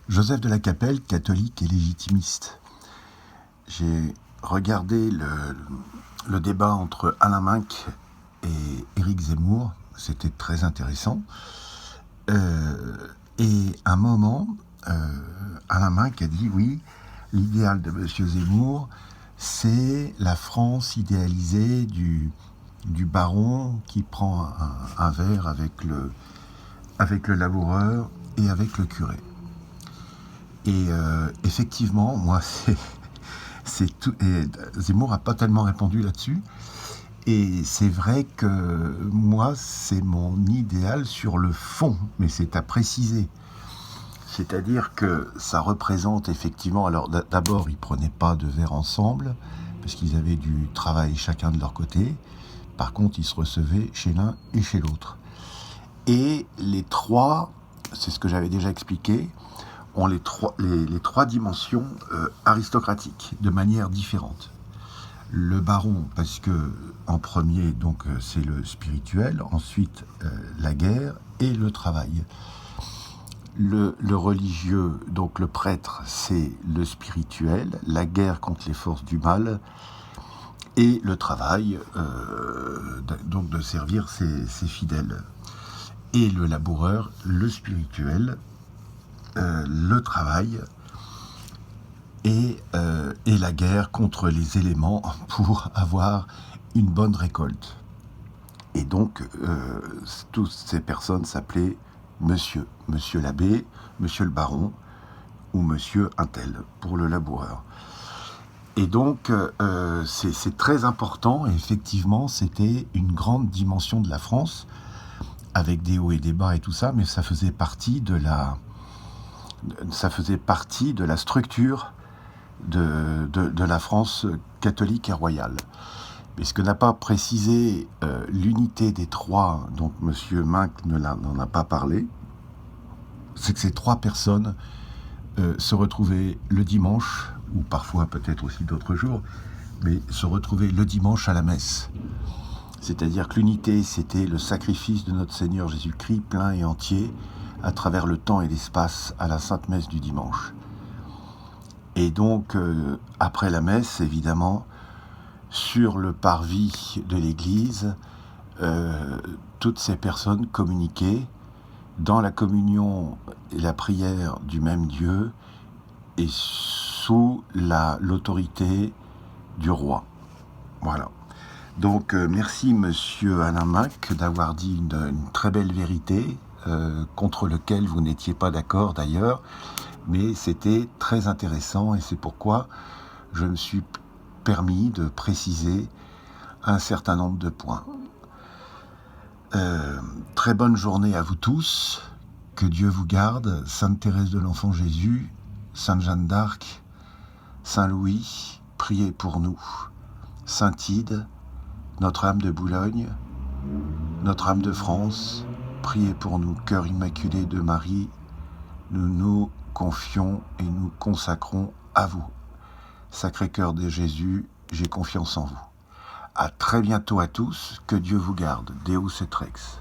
Joseph de la Capelle, catholique et légitimiste. J'ai regardé le débat entre Alain Minc et Éric Zemmour. C'était très intéressant. Et à un moment, Alain Minc a dit oui, l'idéal de M. Zemmour, c'est la France idéalisée du baron qui prend un verre avec le laboureur et avec le curé. Et effectivement, moi, c'est tout. Et Zemmour n'a pas tellement répondu là-dessus. Et c'est vrai que moi, c'est mon idéal sur le fond, mais c'est à préciser. C'est-à-dire que ça représente effectivement... Alors d'abord, ils ne prenaient pas de verre ensemble, parce qu'ils avaient du travail chacun de leur côté. Par contre, ils se recevaient chez l'un et chez l'autre. Et les trois, c'est ce que j'avais déjà expliqué, ont les trois dimensions aristocratiques, de manière différente. Le baron, parce que en premier, donc c'est le spirituel, ensuite la guerre et le travail. Le religieux, donc le prêtre, c'est le spirituel, la guerre contre les forces du mal, et le travail, donc de servir ses fidèles. Et le laboureur, le spirituel, le travail et la guerre contre les éléments pour avoir une bonne récolte. Et donc, toutes ces personnes s'appelaient monsieur l'abbé, monsieur le baron ou monsieur un tel pour le laboureur. Et donc, c'est très important, et effectivement, c'était une grande dimension de la France, avec des hauts et des bas et tout ça, mais ça faisait partie de la structure de la France catholique et royale. Mais ce que n'a pas précisé l'unité des trois, donc M. Minc n'en a pas parlé, c'est que ces trois personnes se retrouvaient le dimanche, ou parfois peut-être aussi d'autres jours, mais se retrouvaient le dimanche à la messe. C'est-à-dire que l'unité, c'était le sacrifice de notre Seigneur Jésus-Christ plein et entier à travers le temps et l'espace à la Sainte Messe du dimanche. Et donc, après la messe, évidemment, sur le parvis de l'église, toutes ces personnes communiquaient dans la communion et la prière du même Dieu et sous l'autorité du roi. Voilà. Donc, merci Monsieur Alain Minc d'avoir dit une très belle vérité, contre laquelle vous n'étiez pas d'accord d'ailleurs, mais c'était très intéressant et c'est pourquoi je me suis permis de préciser un certain nombre de points. Très bonne journée à vous tous, que Dieu vous garde, Sainte Thérèse de l'Enfant Jésus, Sainte Jeanne d'Arc, Saint Louis, priez pour nous, Saint Tide, Notre-Dame de Boulogne, Notre-Dame de France, priez pour nous, Cœur immaculé de Marie, nous nous confions et nous consacrons à vous. Sacré-Cœur de Jésus, j'ai confiance en vous. À très bientôt à tous, que Dieu vous garde. Deus et Rex.